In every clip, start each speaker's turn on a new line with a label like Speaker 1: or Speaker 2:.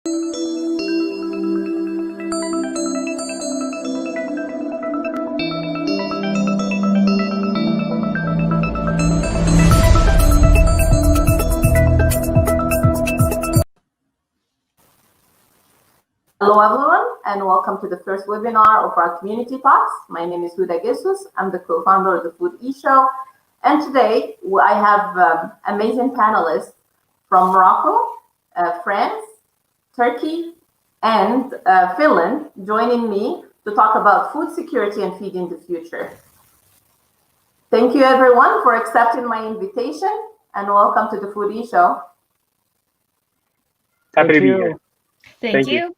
Speaker 1: Hello everyone, and welcome to the first webinar of our community talks. My name is Foodtechies. I'm the co-founder of the Foodeshow, and today I have amazing panelists from Morocco, France, Turkey, and Finland joining me to talk about food security and feeding the future. Thank you everyone for accepting my invitation, and welcome to the Foodeshow.
Speaker 2: Happy to be here.
Speaker 3: Thank you.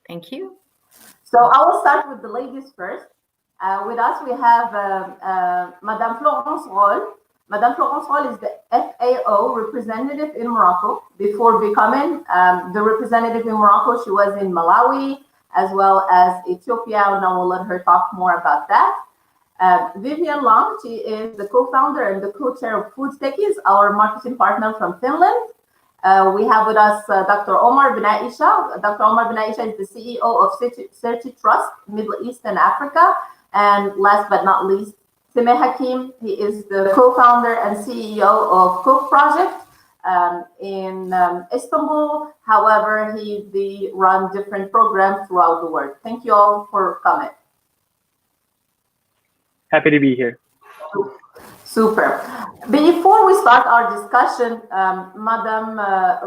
Speaker 4: Thank you.
Speaker 1: So I will start with the ladies first. With us, we have Madame Florence Rolle. Madame Florence Rolle is the FAO representative in Morocco. Before becoming the representative in Morocco, she was in Malawi as well as Ethiopia, and I will let her talk more about that. Vivian Leung, she is the co-founder and the co-chair of Foodtechies, our marketing partner from Finland. We have with us Dr. Omar BENAICHA. Dr. Omar BENAICHA is the CEO of Certi Trust, Middle East and Africa. And last but not least, Hakim. He is the co-founder and CEO of Cook Project in Istanbul. However, they run different programs throughout the world. Thank you all for coming.
Speaker 2: Happy to be here.
Speaker 1: Super. Before we start our discussion, Madame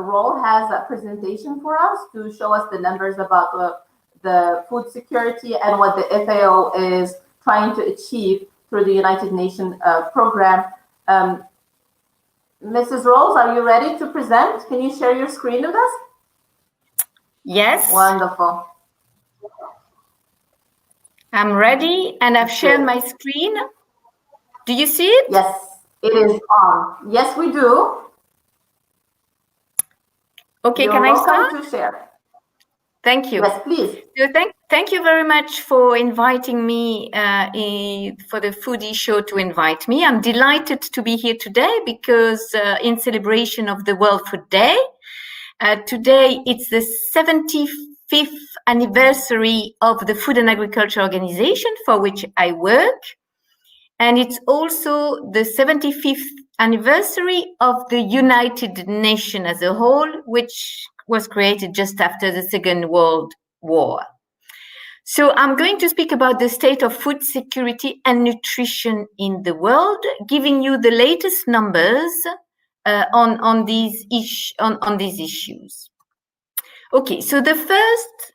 Speaker 1: Rolle has a presentation for us to show us the numbers about the food security and what the FAO is trying to achieve through the United Nations program. Mrs. Rolle, are you ready to present? Can you share your screen with us?
Speaker 4: Yes.
Speaker 1: Wonderful.
Speaker 4: I'm ready, and I've shared my screen. Do you see it?
Speaker 1: Yes, it is on. Yes, we do.
Speaker 4: Okay,
Speaker 1: You're
Speaker 4: can I
Speaker 1: welcome
Speaker 4: start?
Speaker 1: to share.
Speaker 4: Thank you.
Speaker 1: Yes, please.
Speaker 4: So thank you very much for inviting me for the Foodeshow to invite me. I'm delighted to be here today because in celebration of the World Food Day, today it's the 75th anniversary of the Food and Agriculture Organization for which I work. And it's also the 75th anniversary of the United Nations as a whole, which was created just after the Second World War. So I'm going to speak about the state of food security and nutrition in the world, giving you the latest numbers on these issues. Okay, so the first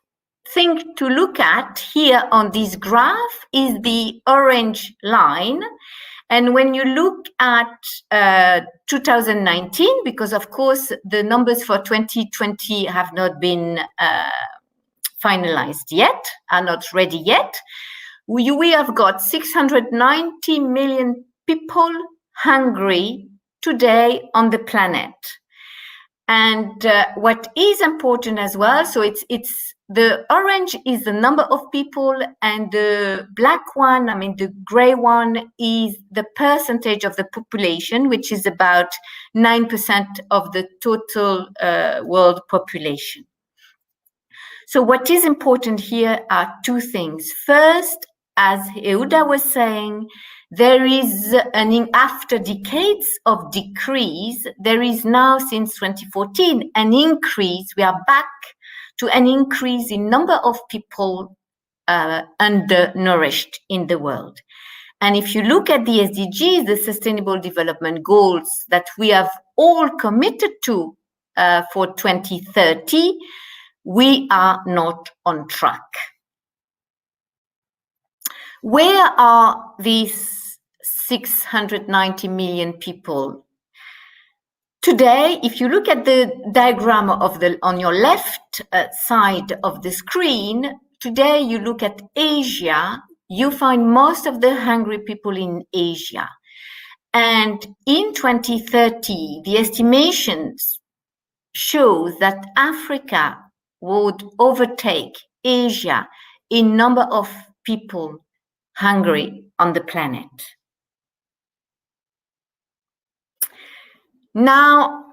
Speaker 4: thing to look at here on this graph is the orange line. And when you look at 2019, because of course the numbers for 2020 have not been finalized yet, are not ready yet, we have got 690 million people hungry today on the planet. And what is important as well, so it's the orange is the number of people, and the black one, I mean the gray one, is the percentage of the population, which is about 9% of the total world population. So what is important here are two things. First, as Euda was saying, there is after decades of decrease, there is now since 2014 an increase. We are back to an increase in number of people undernourished in the world. And if you look at the SDGs, the Sustainable Development Goals that we have all committed to for 2030, we are not on track. Where are these 690 million people? Today, if you look at the diagram on your left side of the screen, today you look at Asia, you find most of the hungry people in Asia. And in 2030, the estimations show that Africa would overtake Asia in number of people hungry on the planet. Now,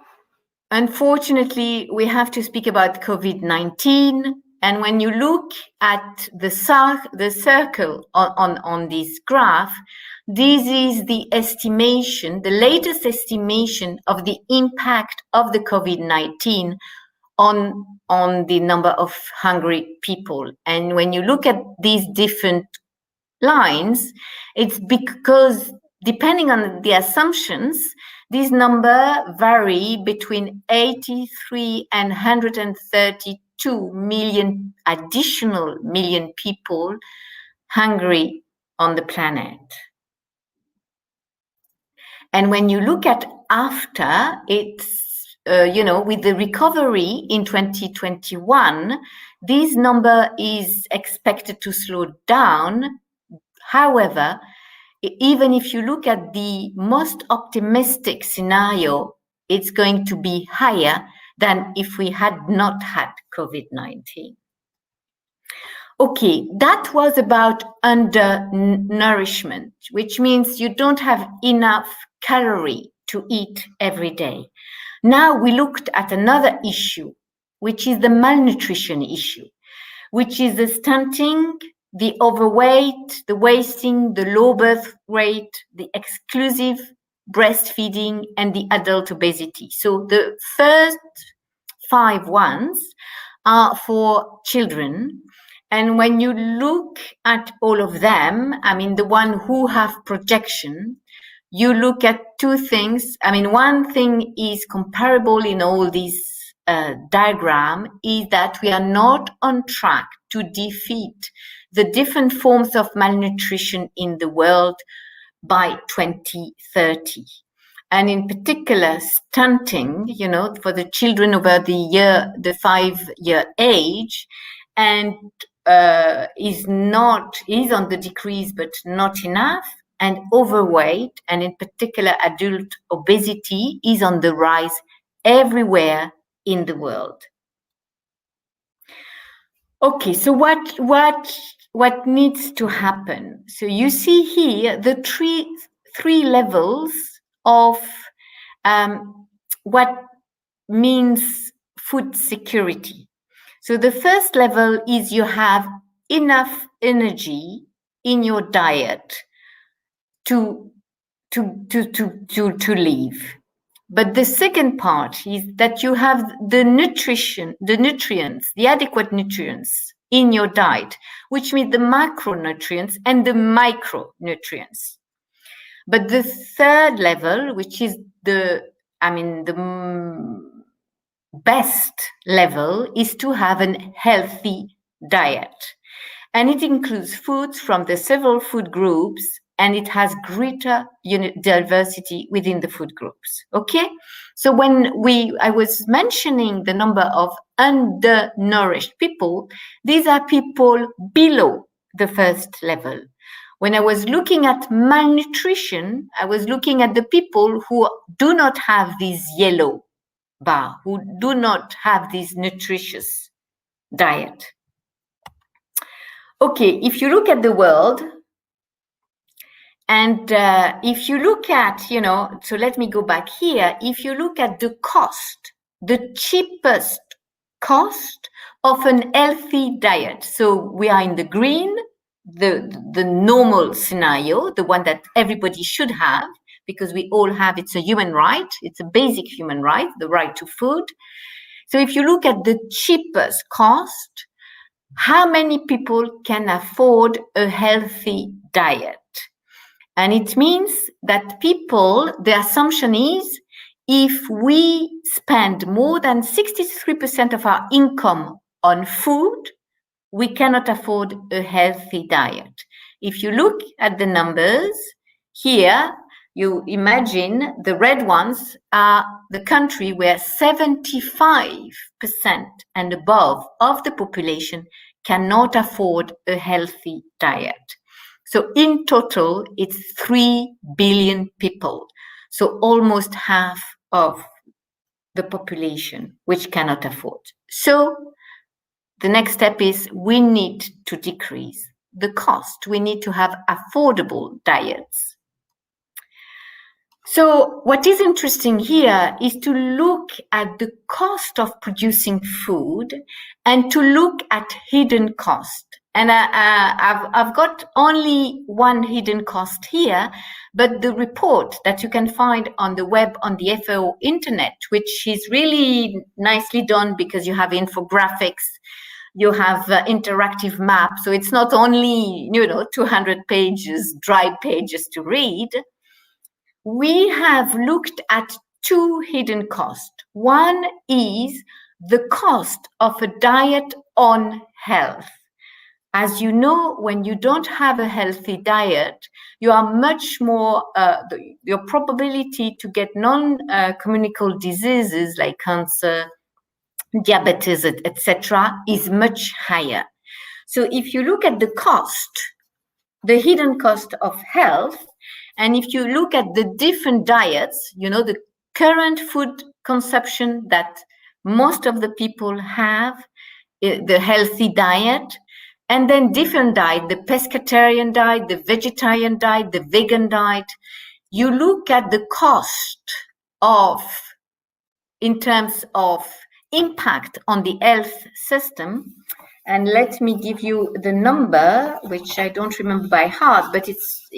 Speaker 4: unfortunately, we have to speak about COVID-19. And when you look at the circle on this graph, this is the estimation, the latest estimation of the impact of the COVID-19 on the number of hungry people. And when you look at these different lines, it's because depending on the assumptions, these numbers vary between 83 and 132 million additional million people hungry on the planet. And when you look at after, it's with the recovery in 2021, this number is expected to slow down. However, even if you look at the most optimistic scenario, it's going to be higher than if we had not had COVID-19. Okay, that was about undernourishment, which means you don't have enough calorie to eat every day. Now we looked at another issue, which is the malnutrition issue, which is the stunting, the overweight, the wasting, the low birth rate, the exclusive breastfeeding, and the adult obesity. So the first 5 ones are for children. And when you look at all of them, I mean, the one who have projection, you look at 2 things. I mean, one thing is comparable in all these diagram is that we are not on track to defeat the different forms of malnutrition in the world by 2030. And in particular, stunting, for the children over the 5-year age, and is on the decrease, but not enough. And overweight, and in particular adult obesity, is on the rise everywhere in the world. Okay, so what needs to happen? So you see here the three levels of what means food security. So the first level is you have enough energy in your diet to live. But the second part is that you have the nutrients, the adequate nutrients in your diet, which means the macronutrients and the micronutrients. But the third level, which is the best level, is to have a healthy diet. And it includes foods from the several food groups, and it has greater diversity within the food groups. Okay, so when I was mentioning the number of undernourished people, these are people below the first level. When I was looking at malnutrition, I was looking at the people who do not have this yellow bar, who do not have this nutritious diet. Okay, if you look at the world, and if you look at, so let me go back here. If you look at the cost, the cheapest cost of an healthy diet. So we are in the green, the normal scenario, the one that everybody should have, because we all have, it's a human right. It's a basic human right, the right to food. So if you look at the cheapest cost, how many people can afford a healthy diet? And it means that people, the assumption is, if we spend more than 63% of our income on food, we cannot afford a healthy diet. If you look at the numbers here, you imagine the red ones are the country where 75% and above of the population cannot afford a healthy diet. So in total, it's 3 billion people. So almost half of the population which cannot afford. So the next step is we need to decrease the cost. We need to have affordable diets. So what is interesting here is to look at the cost of producing food and to look at hidden cost. And I've got only one hidden cost here, but the report that you can find on the web on the FAO internet, which is really nicely done because you have infographics, you have interactive maps. So it's not only, 200 pages, dry pages to read. We have looked at two hidden costs. One is the cost of a diet on health. As you know, when you don't have a healthy diet, you are much more, your probability to get non-communicable diseases like cancer, diabetes, etc., is much higher. So if you look at the cost, the hidden cost of health, and if you look at the different diets, the current food consumption that most of the people have, the healthy diet, and then different diet, the pescatarian diet, the vegetarian diet, the vegan diet, you look at the cost of, in terms of impact on the health system. And let me give you the number, which I don't remember by heart, but it's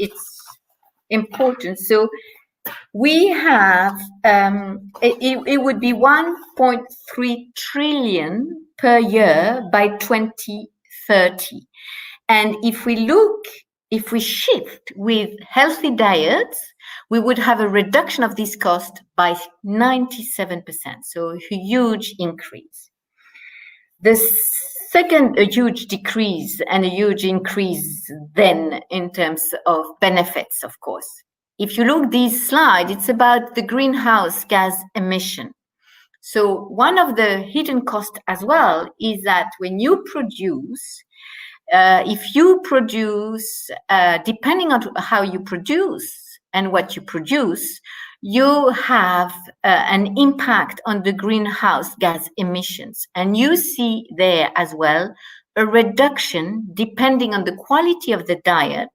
Speaker 4: important. So we have, it would be 1.3 trillion per year by 2030. And if we shift with healthy diets, we would have a reduction of this cost by 97%. So a huge increase. The second, a huge decrease and a huge increase then in terms of benefits, of course. If you look this slide, it's about the greenhouse gas emission. So one of the hidden costs as well is that when you produce, if you produce, depending on how you produce and what you produce, you have an impact on the greenhouse gas emissions. And you see there as well a reduction depending on the quality of the diet,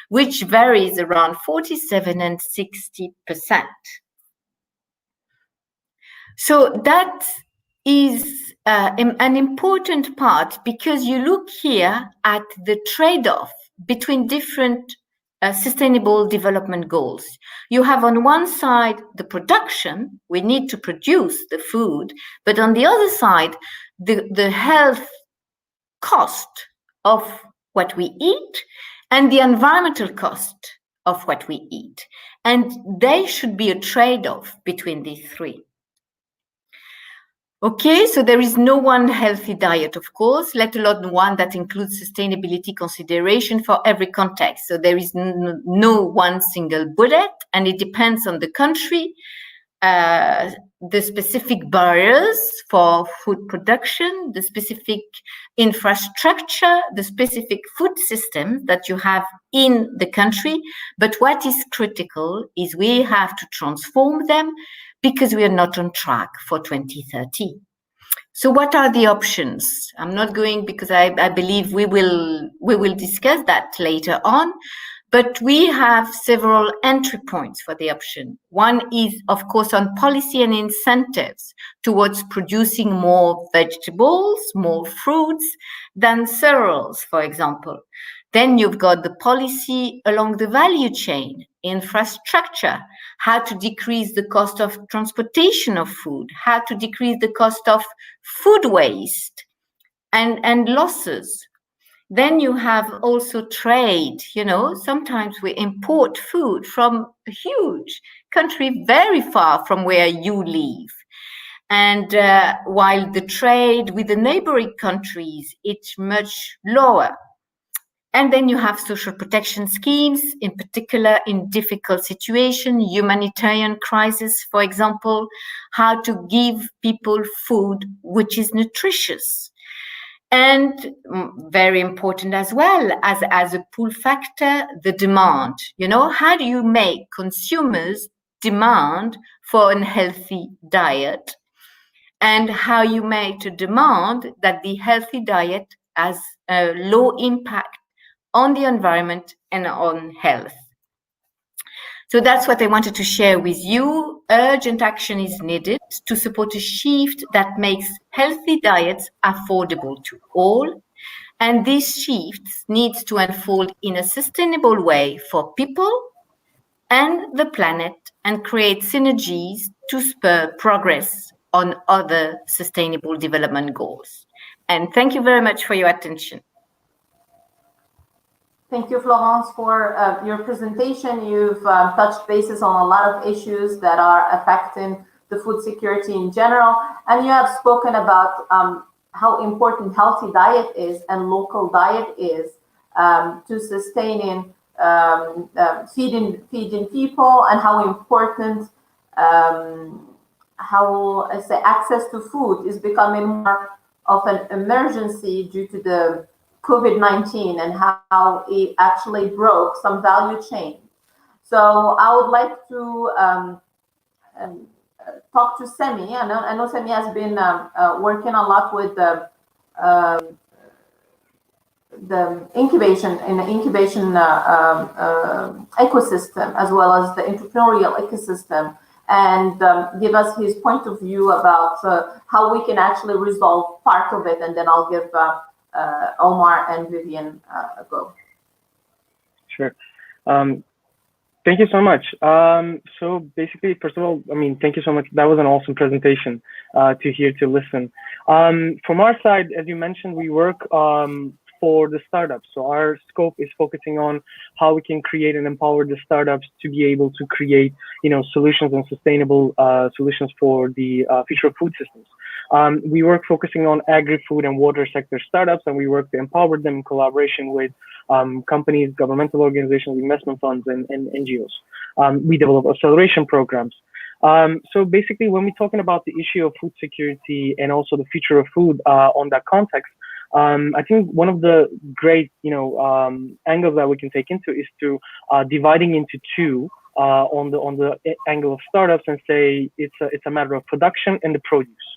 Speaker 4: which varies around 47 and 60%. So that is an important part, because you look here at the trade-off between different sustainable development goals. You have on one side the production, we need to produce the food, but on the other side, the health cost of what we eat and the environmental cost of what we eat. And there should be a trade-off between these three. Okay, so there is no one healthy diet, of course, let alone one that includes sustainability consideration for every context. So there is no one single bullet, and it depends on the country, the specific barriers for food production, the specific infrastructure, the specific food system that you have in the country. But what is critical is we have to transform them, because we are not on track for 2030. So what are the options? I'm not going, because I believe we will discuss that later on, but we have several entry points for the option. One is, of course, on policy and incentives towards producing more vegetables, more fruits than cereals, for example. Then you've got the policy along the value chain, infrastructure, how to decrease the cost of transportation of food, how to decrease the cost of food waste and losses. Then you have also trade. Sometimes we import food from a huge country very far from where you live. And while the trade with the neighboring countries, it's much lower. And then you have social protection schemes, in particular in difficult situations, humanitarian crisis, for example, how to give people food which is nutritious. And very important as well, as a pull factor, the demand. How do you make consumers demand for a healthy diet? And how you make a demand that the healthy diet has a low impact on the environment and on health. So that's what I wanted to share with you. Urgent action is needed to support a shift that makes healthy diets affordable to all. And this shift needs to unfold in a sustainable way for people and the planet and create synergies to spur progress on other sustainable development goals. And thank you very much for your attention.
Speaker 1: Thank you, Florence, for your presentation. You've touched bases on a lot of issues that are affecting the food security in general, and you have spoken about how important healthy diet is and local diet is to sustaining feeding people, and how important how I say access to food is becoming more of an emergency due to the COVID-19 and how it actually broke some value chain. So I would like to talk to Semi. I know Semi has been working a lot with the incubation ecosystem, as well as the entrepreneurial ecosystem, and give us his point of view about how we can actually resolve part of it, and then I'll give Omar and Vivian a go.
Speaker 2: Sure. Thank you so much. So basically, first of all, thank you so much. That was an awesome presentation to listen. From our side, as you mentioned, we work for the startups. So our scope is focusing on how we can create and empower the startups to be able to create, solutions and sustainable solutions for the future of food systems. We work focusing on agri-food and water sector startups, and we work to empower them in collaboration with companies, governmental organizations, investment funds, and NGOs. We develop acceleration programs. So basically, when we're talking about the issue of food security and also the future of food on that context, I think one of the great, angles that we can take into is to dividing into two on the angle of startups, and say it's a matter of production and the produce.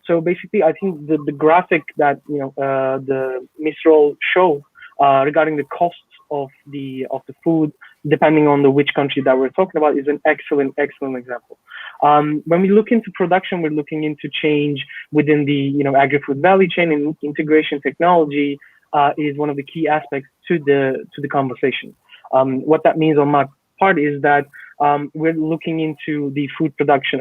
Speaker 2: So basically, I think the graphic that the Ms. Rolle showed regarding the costs of the food, depending on which country that we're talking about, is an excellent example. When we look into production, we're looking into change within the agri-food value chain, and integration technology is one of the key aspects to the conversation. What that means on my part is that we're looking into the food production,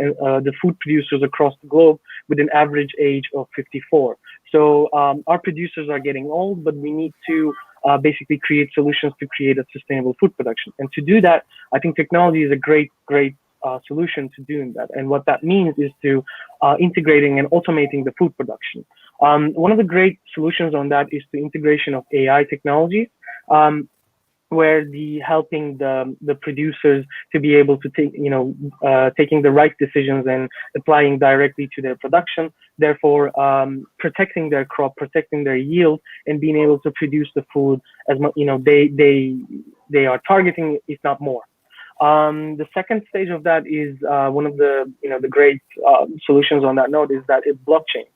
Speaker 2: the food producers across the globe with an average age of 54. So our producers are getting old, but we need to basically create solutions to create a sustainable food production. And to do that, I think technology is a great solution to doing that. And what that means is to integrating and automating the food production. One of the great solutions on that is the integration of AI technologies, where helping the producers to be able to take, taking the right decisions and applying directly to their production, therefore protecting their crop, protecting their yield, and being able to produce the food as much, they are targeting, if not more. The second stage of that is one of the great solutions on that note is that it's blockchain.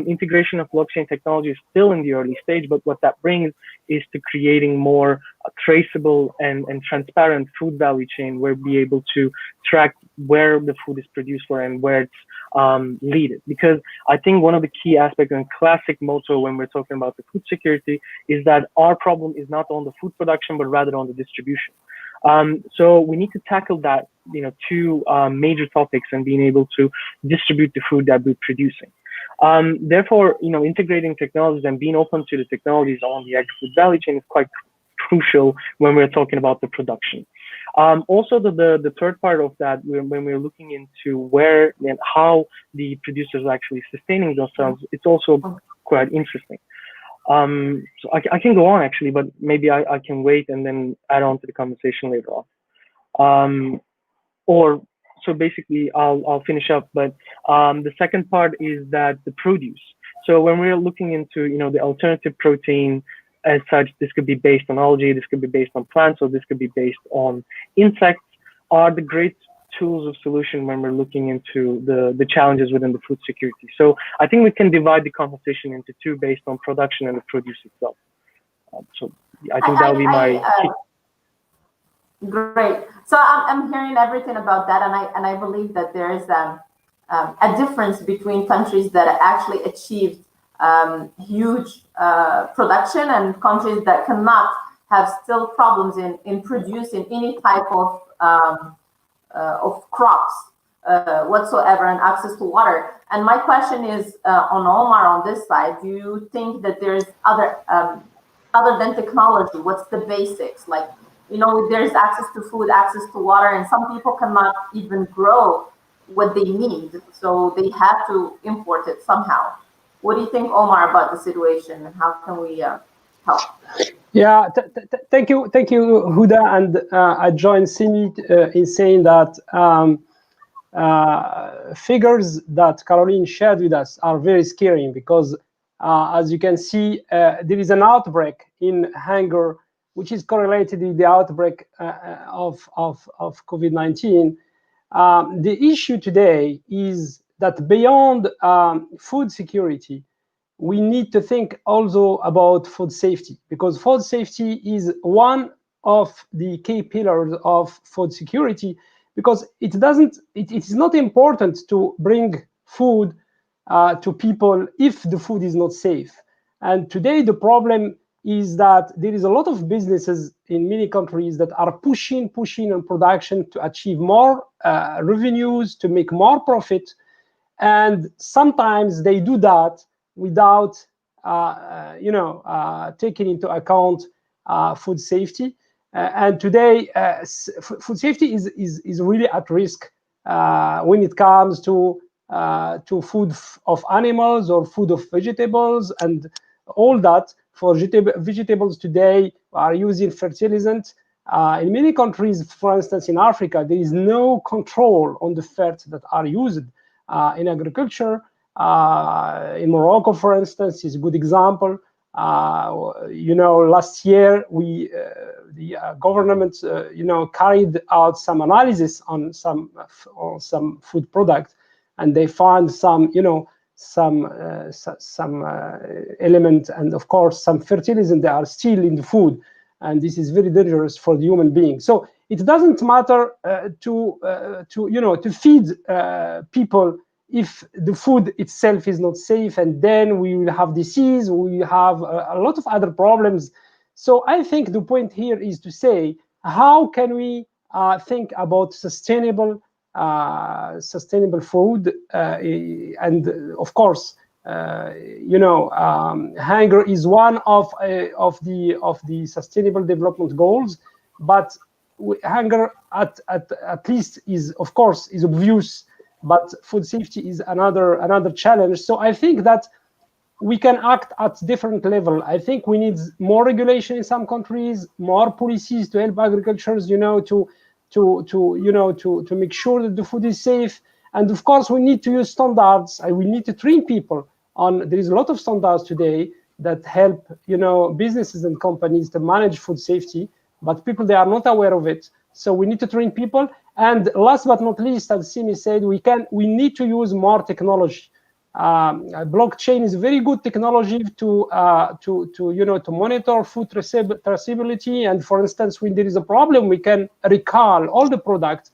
Speaker 2: Integration of blockchain technology is still in the early stage, but what that brings is to creating more traceable and transparent food value chain, where we'll be able to track where the food is produced for and where it's needed. Because I think one of the key aspects and classic motto when we're talking about the food security is that our problem is not on the food production, but rather on the distribution. So we need to tackle that, two major topics, and being able to distribute the food that we're producing. Therefore, integrating technologies and being open to the technologies on the agri-food value chain is quite crucial when we're talking about the production. Also, the third part of that, when we're looking into where and how the producers are actually sustaining themselves, it's also quite interesting. So I can go on actually, but maybe I can wait and then add on to the conversation later on. So basically, I'll finish up. But the second part is that the produce. So when we're looking into the alternative protein as such, this could be based on algae, this could be based on plants, or this could be based on insects, are the great tools of solution when we're looking into the challenges within the food security. So I think we can divide the conversation into two based on production and the produce itself. So I think that will be my key.
Speaker 1: Great. So I'm hearing everything about that, and I believe that there is a difference between countries that actually achieved huge production and countries that cannot, have still problems in producing any type of crops whatsoever, and access to water. And my question is on Omar on this side. Do you think that there's other than technology? What's the basics? Like, there's access to food, access to water, and some people cannot even grow what they need, so they have to import it somehow. What do you think, Omar, about the situation, and how can we help?
Speaker 3: Yeah, thank you, Huda, and I join Simi in saying that figures that Caroline shared with us are very scary, because as you can see, there is an outbreak in hunger, which is correlated with the outbreak of COVID-19. The issue today is that beyond food security, we need to think also about food safety, because food safety is one of the key pillars of food security, because it is not important to bring food to people if the food is not safe. And today the problem is that there is a lot of businesses in many countries that are pushing on production to achieve more revenues, to make more profit, and sometimes they do that without taking into account food safety. And today food safety is really at risk when it comes to food of animals or food of vegetables and all that. For vegetables today are using fertilizant. In many countries, for instance in Africa, there is no control on the ferts that are used in agriculture. In Morocco, for instance, is a good example. Last year the government carried out some analysis on some food product, and they found some element, and of course some fertilizant that are still in the food, and this is very dangerous for the human being. So it doesn't matter to feed people if the food itself is not safe, and then we will have disease, we will have a lot of other problems. So I think the point here is to say, how can we think about sustainable food, and of course hunger is one of the sustainable development goals, but hunger at least is obvious, but food safety is another challenge. So I think that we can act at different level. I think we need more regulation in some countries, more policies to help agricultures, to make sure that the food is safe. And of course, we need to use standards. We need to train people on. There is a lot of standards today that help, businesses and companies to manage food safety, but people, they are not aware of it. So we need to train people. And last but not least, as Simi said, we need to use more technology. Blockchain is a very good technology to monitor food traceability. And for instance, when there is a problem, we can recall all the products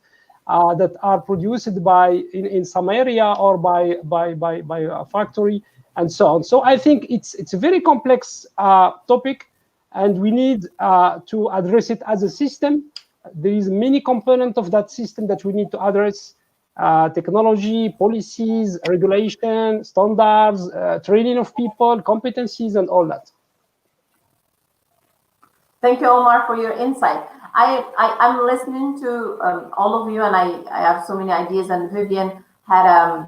Speaker 3: that are produced in some area or by a factory and so on. So I think it's a very complex topic, and we need to address it as a system. There is many components of that system that we need to address: technology, policies, regulation, standards, training of people, competencies, and all that.
Speaker 1: Thank you, Omar, for your insight. I'm listening to all of you, and I have so many ideas. And Vivian had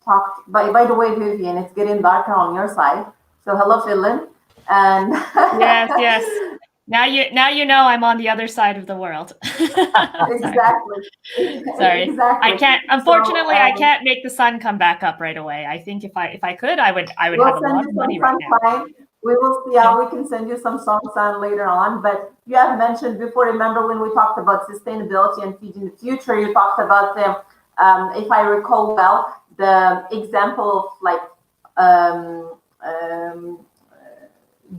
Speaker 1: talked. By the way, Vivian, it's getting darker on your side. So hello, Finland. And
Speaker 5: yes. Now you know I'm on the other side of the world.
Speaker 1: Exactly.
Speaker 5: Sorry.
Speaker 1: Exactly.
Speaker 5: I can't. Unfortunately, I can't make the sun come back up right away. I think if I could, I would have a lot of money right now.
Speaker 1: We will see how we can send you some sunshine later on. But you have mentioned before, remember when we talked about sustainability and feeding the future, you talked about if I recall well, the example of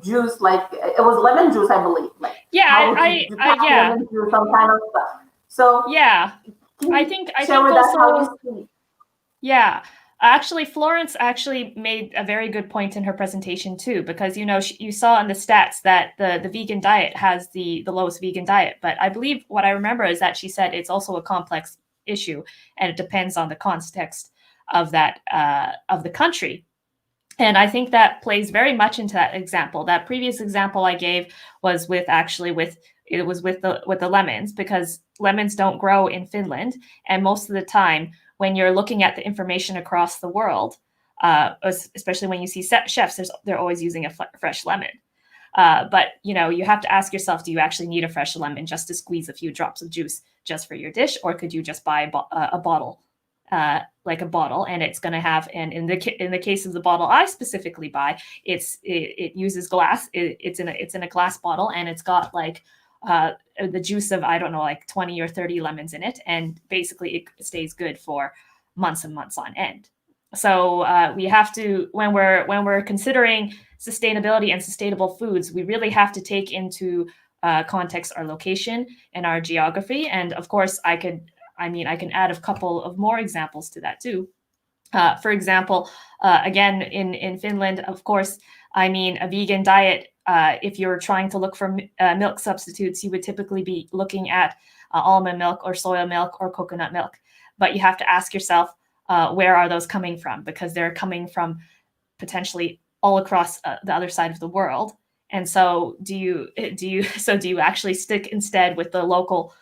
Speaker 1: juice, like it was lemon juice, I believe. Like,
Speaker 5: yeah, yeah,
Speaker 1: lemon juice, some kind of stuff. So
Speaker 5: yeah, I think
Speaker 1: also,
Speaker 5: yeah. Actually, Florence actually made a very good point in her presentation too, because you saw in the stats that the vegan diet has the lowest vegan diet. But I believe what I remember is that she said it's also a complex issue, and it depends on the context of that of the country. And I think that plays very much into that example. That previous example I gave was with the lemons, because lemons don't grow in Finland, and most of the time, when you're looking at the information across the world, especially when you see chefs, they're always using a fresh lemon. But you have to ask yourself, do you actually need a fresh lemon just to squeeze a few drops of juice just for your dish, or could you just buy a bottle, like a bottle, and it's going to have, and in the case of the bottle I specifically buy, it uses glass. It's in a glass bottle, and it's got like the juice of, I don't know, like 20 or 30 lemons in it, and basically it stays good for months and months on end. So we have to, when we're considering sustainability and sustainable foods, we really have to take into context our location and our geography. And of course, I can add a couple of more examples to that too. For example, again, in Finland, of course, a vegan diet, if you're trying to look for milk substitutes, you would typically be looking at almond milk or soy milk or coconut milk. But you have to ask yourself, where are those coming from? Because they're coming from potentially all across the other side of the world. And so do you actually stick instead with the local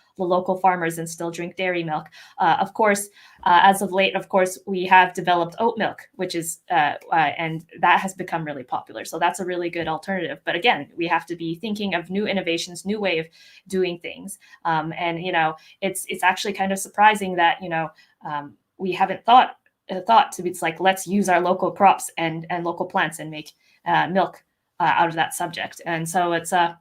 Speaker 5: farmers and still drink dairy milk? Of course, as of late, of course, we have developed oat milk, which is, and that has become really popular. So that's a really good alternative. But again, we have to be thinking of new innovations, new way of doing things. And, it's actually kind of surprising that, we haven't thought to be, it's like, let's use our local crops and local plants and make milk out of that subject. And so it's a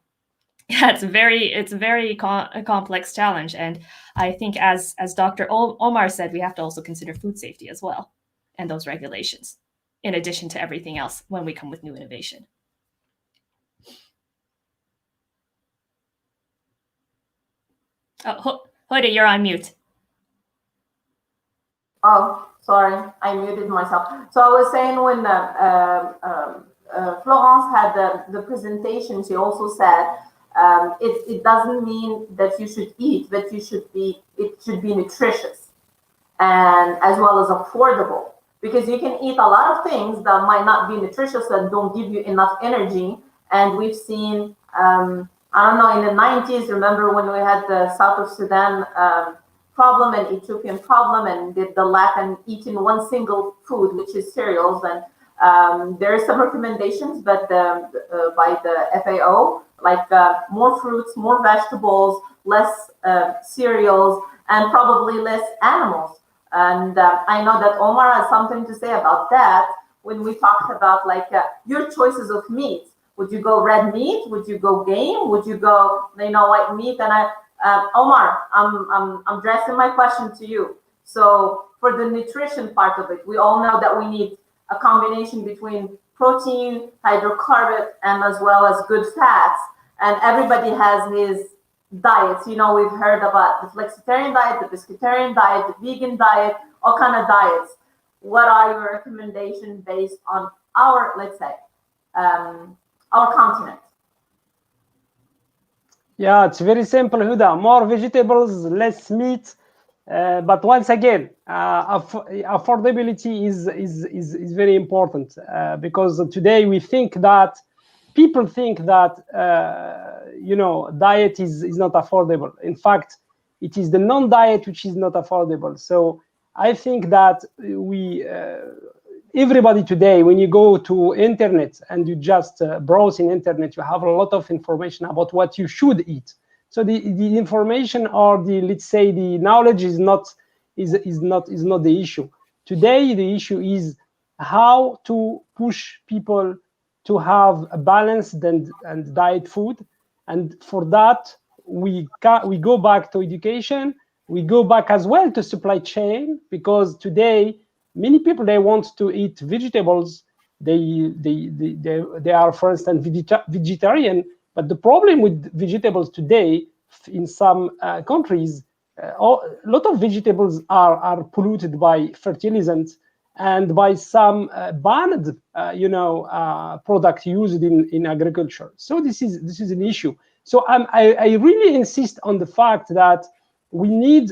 Speaker 5: very complex challenge. And I think as Dr. Omar said, we have to also consider food safety as well, and those regulations, in addition to everything else when we come with new innovation. Oh, Hoda, you're on mute.
Speaker 1: Oh, sorry, I muted myself. So I was saying, when Florence had the presentation, she also said, it doesn't mean that you should eat, but it should be nutritious and as well as affordable, because you can eat a lot of things that might not be nutritious and don't give you enough energy. And we've seen, I don't know, in the 90s, remember when we had the South of Sudan problem and Ethiopian problem, and the lack of eating one single food, which is cereals. And there are some recommendations, but by the FAO, like more fruits, more vegetables, less cereals, and probably less animals. And I know that Omar has something to say about that when we talked about like your choices of meat. Would you go red meat? Would you go game? Would you go, white meat? And Omar, I'm addressing my question to you. So for the nutrition part of it, we all know that we need a combination between protein, hydrocarbon, and as well as good fats. And everybody has his diets. We've heard about the flexitarian diet, the pescatarian diet, the vegan diet, all kind of diets. What are your recommendations based on our, let's say, our continent?
Speaker 3: Yeah, it's very simple, Huda. More vegetables, less meat. But once again, affordability is very important, because today people think that diet is not affordable. In fact, it is the non-diet which is not affordable. So I think that everybody today, when you go to internet and you just browse in internet, you have a lot of information about what you should eat. So the information, or let's say the knowledge is not the issue. Today the issue is how to push people to have a balanced and diet food. And for that, we go back to education. We go back as well to supply chain, because today many people, they want to eat vegetables, they are, for instance, vegetarian. But the problem with vegetables today in some countries, a lot of vegetables are polluted by fertilizants and by some banned, product used in agriculture. So this is an issue. So I really insist on the fact that we need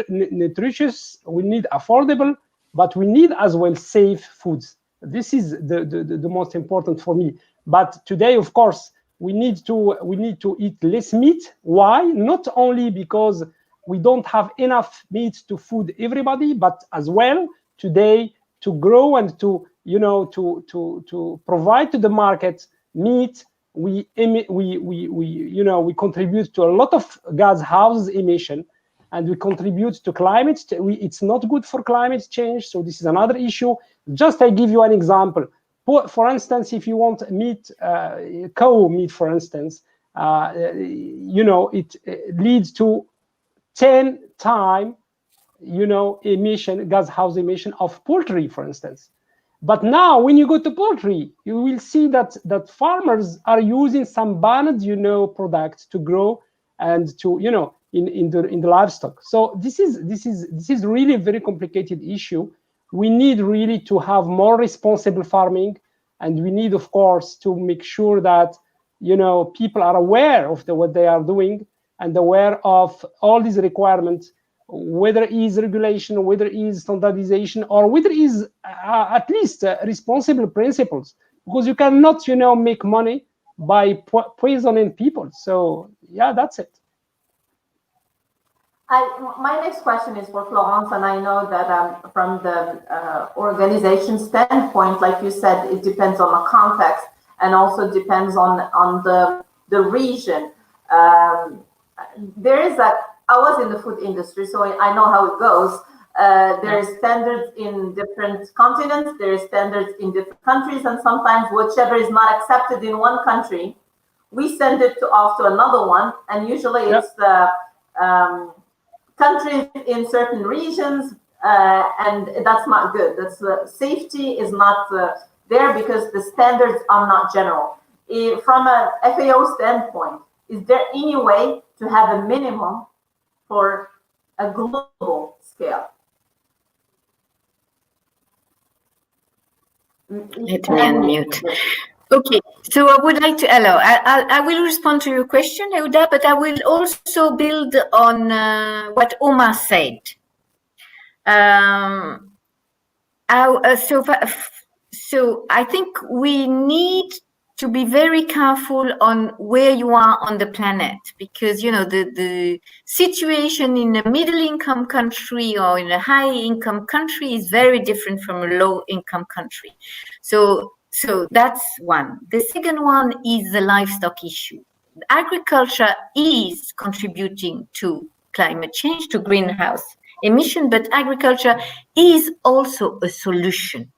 Speaker 3: nutritious, we need affordable, but we need as well safe foods. This is the most important for me. But today, of course, we need to eat less meat. Why? Not only because we don't have enough meat to feed everybody, but as well today to grow and to provide to the market meat. We contribute to a lot of greenhouse emission, and we contribute to climate. It's not good for climate change. So this is another issue. Just I give you an example. For instance, if you want meat, cow meat, for instance, it leads to 10 times, greenhouse emission of poultry, for instance. But now, when you go to poultry, you will see that farmers are using some banned, products to grow and to, in the livestock. So this is really a very complicated issue. We need really to have more responsible farming, and we need, of course, to make sure that people are aware of what they are doing and aware of all these requirements, whether it is regulation, whether it is standardization, or whether it is at least responsible principles, because you cannot, make money by poisoning people. So yeah, that's it.
Speaker 1: My next question is for Florence, and I know that from the organization standpoint, like you said, it depends on the context and also depends on the region. I was in the food industry, so I know how it goes. There are standards in different continents, there are standards in different countries, and sometimes whichever is not accepted in one country, we send it off to another one, and usually it's the countries in certain regions, and that's not good. That's safety is not there because the standards are not general. From a FAO standpoint, is there any way to have a minimum for a global scale?
Speaker 4: Let me unmute. Okay, so I would like to, hello, I will respond to your question, Euda, but I will also build on what Omar said. So I think we need to be very careful on where you are on the planet, because the situation in a middle-income country or in a high-income country is very different from a low-income country. So that's one. The second one is the livestock issue. Agriculture is contributing to climate change, to greenhouse emission, but agriculture is also a solution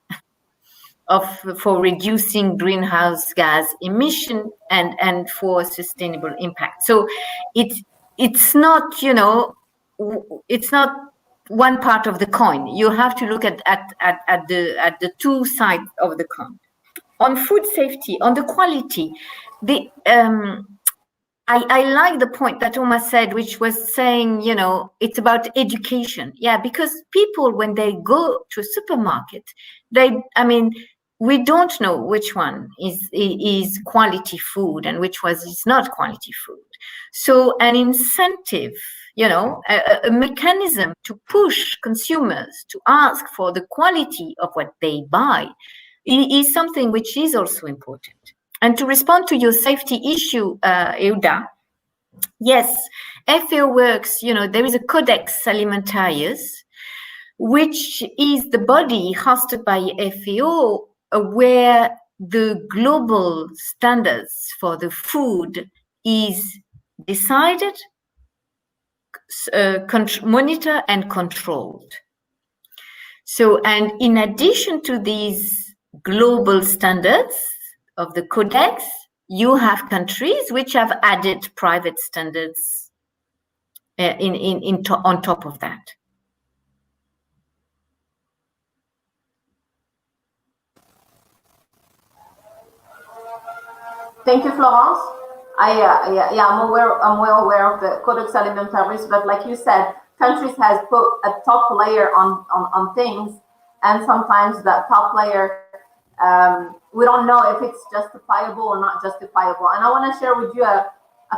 Speaker 4: for reducing greenhouse gas emission and for sustainable impact. So it's not it's not one part of the coin. You have to look at the two sides of the coin. On food safety, on the quality, I like the point that Omar said, which was saying, it's about education. Yeah, because people, when they go to a supermarket, we don't know which one is quality food and which is not quality food. So an incentive, a mechanism to push consumers to ask for the quality of what they buy is something which is also important. And to respond to your safety issue, Euda, yes, FAO works, there is a Codex Alimentarius, which is the body hosted by FAO where the global standards for the food is decided, monitored and controlled. So, and in addition to these global standards of the Codex, you have countries which have added private standards on top of that.
Speaker 1: Thank you, Florence. I'm well aware of the Codex Alimentarius, but like you said, countries has put a top layer on things, and sometimes that top layer, we don't know if it's justifiable or not justifiable. And I want to share with you a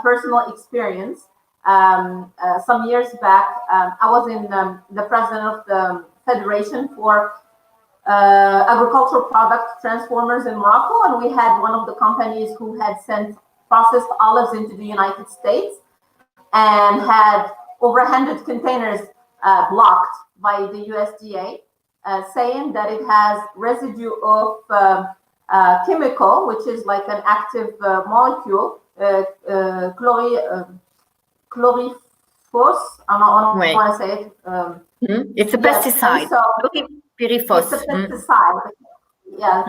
Speaker 1: personal experience. Some years back, I was in the president of the Federation for agricultural product transformers in Morocco, and we had one of the companies who had sent processed olives into the United States and had over 100 containers blocked by the USDA, saying that it has residue of chemical, which is like an active molecule, chlorifos. I don't want to say it.
Speaker 4: It's a pesticide.
Speaker 1: So,
Speaker 4: Chlorifos.
Speaker 1: it's a pesticide. Yeah,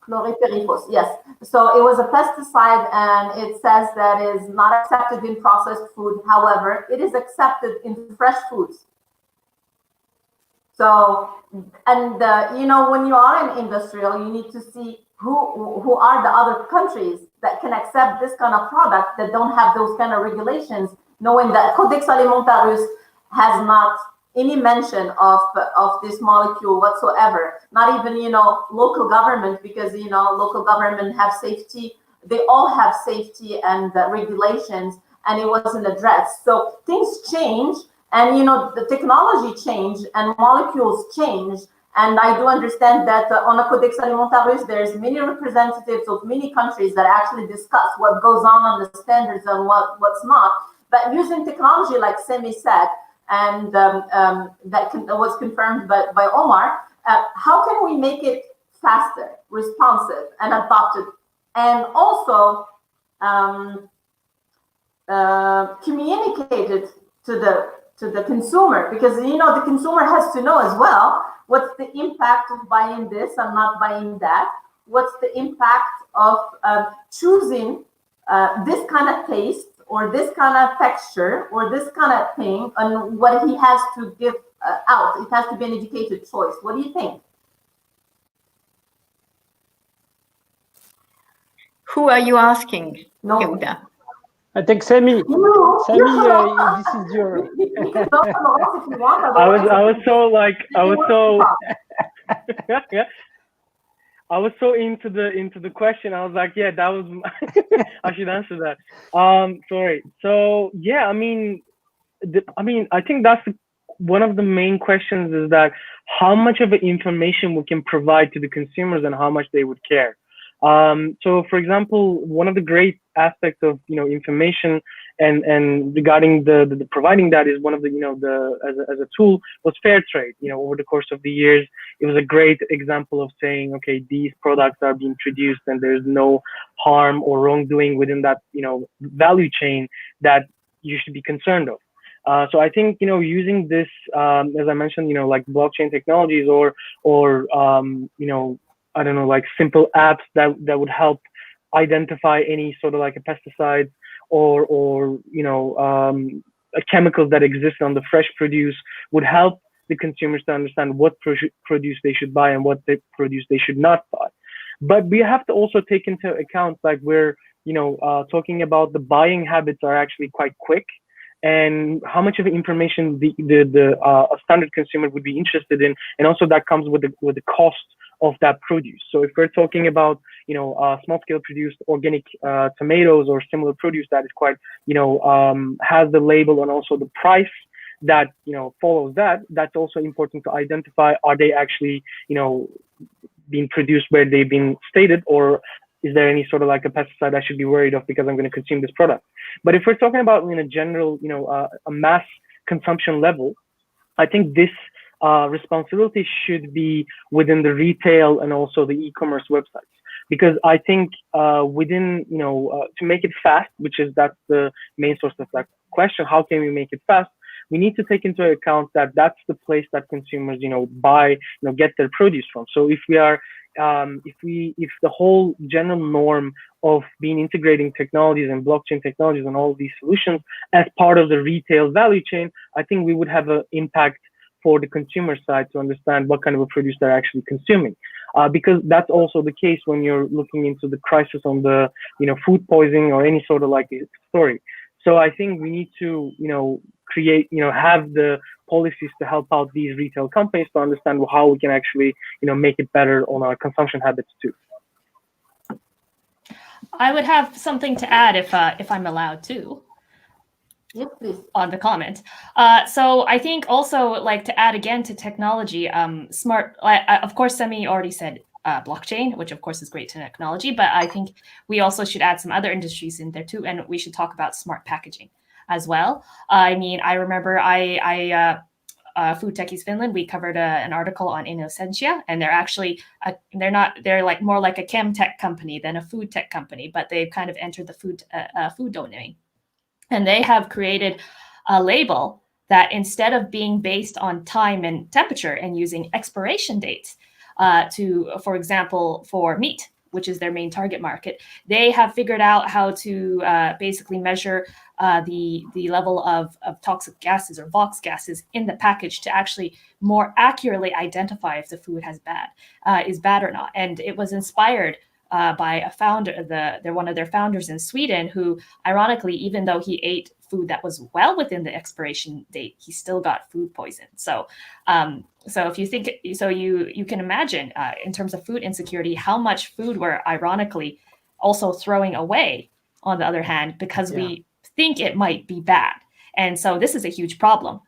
Speaker 1: chlorifos. Yes. So it was a pesticide, and it says that is not accepted in processed food. However, it is accepted in fresh foods. So, and you know, when you are in industrial, you need to see who are the other countries that can accept this kind of product that don't have those kind of regulations, knowing that Codex Alimentarius has not any mention of this molecule whatsoever. Not even, you know, local government, because, you know, local government have safety. They all have safety and regulations, and it wasn't addressed. So things change, and, you know, the technology changed and molecules change. And I do understand that on the Codex Alimentarius, there's many representatives of many countries that actually discuss what goes on the standards and what's not. But using technology, like Semi said, and that was confirmed by Omar, how can we make it faster, responsive, and adopted, and also communicated to the consumer? Because, you know, the consumer has to know as well, what's the impact of buying this and not buying that? What's the impact of choosing this kind of taste, or this kind of texture, or this kind of thing, and what he has to give out? It has to be an educated choice. What do you think?
Speaker 4: Who are you asking,
Speaker 1: No.
Speaker 4: Hilda?
Speaker 3: I think Semi.
Speaker 1: You,
Speaker 3: Semi, this is your.
Speaker 2: I was so into the question. I was like, yeah, that was I should answer that. Sorry. So yeah, I mean, I think that's one of the main questions, is that how much of the information we can provide to the consumers and how much they would care. So for example, one of the great aspects of, you know, information and regarding the providing that is one of the, you know, as a tool was fair trade. You know, over the course of the years, it was a great example of saying, okay, these products are being produced and there's no harm or wrongdoing within that, you know, value chain that you should be concerned of. So I think, you know, using this, as I mentioned, you know, like blockchain technologies or you know, I don't know, like simple apps that would help identify any sort of like a pesticide or you know, chemicals that exist on the fresh produce would help the consumers to understand what produce they should buy and what produce they should not buy. But we have to also take into account, like, we're, you know, talking about the buying habits are actually quite quick, and how much of the information a standard consumer would be interested in, and also that comes with the cost of that produce. So if we're talking about, you know, small-scale produced organic tomatoes or similar produce that is quite, you know, has the label and also the price that, you know, follows that, that's also important to identify. Are they actually, you know, being produced where they've been stated, or is there any sort of like a pesticide I should be worried of because I'm going to consume this product? But if we're talking about, in a general, you know, a mass consumption level, I think this responsibility should be within the retail and also the e-commerce websites, because I think within, you know, to make it fast, that's the main source of that question, how can we make it fast? We need to take into account that that's the place that consumers, you know, buy, you know, get their produce from. So if we are, if the whole general norm of being integrating technologies and blockchain technologies and all these solutions as part of the retail value chain, I think we would have an impact for the consumer side to understand what kind of a produce they're actually consuming. Because that's also the case when you're looking into the crisis on the, food poisoning or any sort of like story. So I think we need to, create, have the policies to help out these retail companies to understand how we can actually, make it better on our consumption habits too.
Speaker 5: I would have something to add if I'm allowed to.
Speaker 1: Yes, please.
Speaker 5: On the comment. So I think also like to add again to technology, smart, of course, Semi already said blockchain, which of course is great technology, but I think we also should add some other industries in there too. And we should talk about smart packaging as well. I mean, I remember Foodtechies Finland, we covered an article on Innocentia, and they're actually, they're like more like a chem tech company than a food tech company, but they've kind of entered the food domain. And they have created a label that instead of being based on time and temperature and using expiration dates for example, for meat, which is their main target market, they have figured out how to basically measure the level of toxic gases or VOX gases in the package to actually more accurately identify if the food is bad or not. And it was inspired by a founder, one of their founders in Sweden, who ironically, even though he ate food that was well within the expiration date, he still got food poison. So, if you think, so you can imagine in terms of food insecurity, how much food we're ironically also throwing away on the other hand, because we think it might be bad. And so this is a huge problem,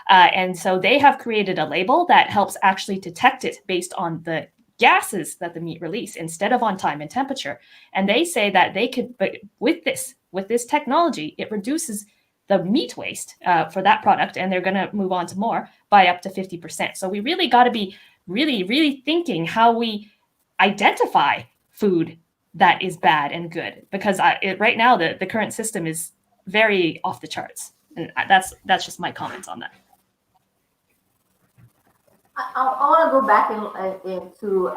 Speaker 5: and so they have created a label that helps actually detect it based on the gases that the meat release instead of on time and temperature. And they say that they could, but with this technology, it reduces the meat waste for that product, and they're going to move on to more by up to 50%. So we really got to be really thinking how we identify food that is bad and good, because right now the current system is very off the charts, and that's just my comments on that.
Speaker 1: I want to go back into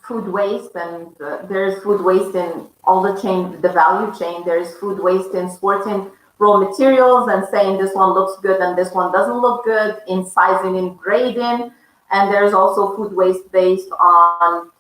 Speaker 1: food waste, and there's food waste in all the value chain. There's food waste in sorting raw materials and saying this one looks good and this one doesn't look good, in sizing and grading. And there's also food waste based on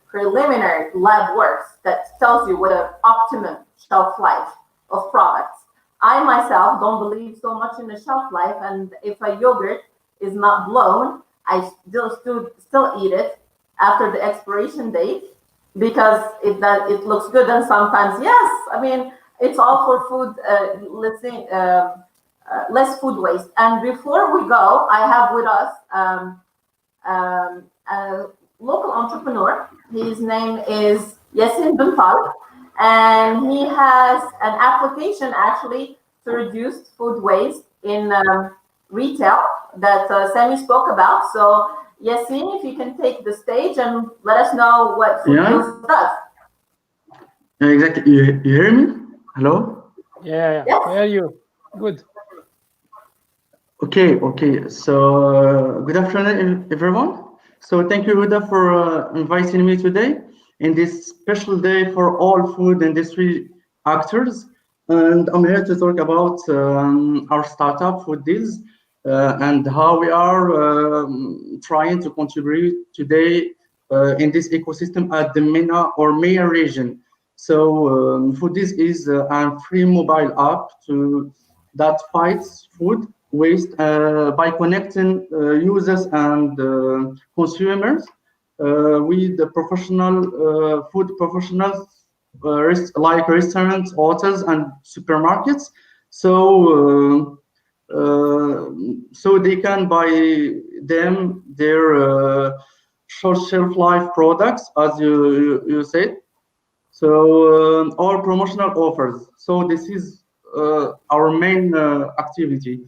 Speaker 1: preliminary lab works that tells you what an optimum shelf life of products. I myself don't believe so much in the shelf life, and if a yogurt is not blown, I still eat it after the expiration date because it looks good. And sometimes, yes, I mean, it's all for food, less food waste. And before we go, I have with us a local entrepreneur. His name is Yasin Bintal, and he has an application actually to reduce food waste in retail that Sami spoke about. So Yasin, if you can take the stage and let us know what Foodtechies does.
Speaker 6: Exactly. You hear me? Hello?
Speaker 3: Yeah.
Speaker 1: Yes.
Speaker 3: I hear you. Good.
Speaker 6: Okay. So good afternoon, everyone. So thank you, Huda, for inviting me today in this special day for all food industry actors. And I'm here to talk about our startup, Foodtechies, and how we are trying to contribute today in this ecosystem at the MENA region. So Foodtechies is a free mobile app that fights food waste by connecting users and consumers with the professional food professionals like restaurants, hotels, and supermarkets. So they can buy their short shelf life products, as you said. So our promotional offers. So this is our main activity,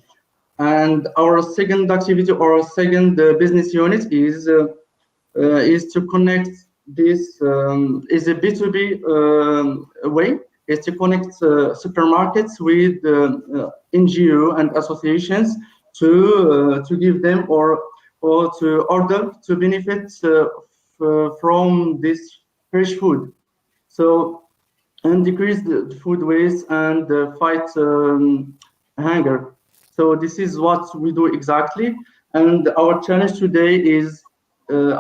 Speaker 6: and our second activity, or second business unit is to connect this is a B2B way, is to connect supermarkets with NGO and associations to give them or to order to benefit from this fresh food. So, and decrease the food waste and fight hunger. So this is what we do exactly. And our challenge today is we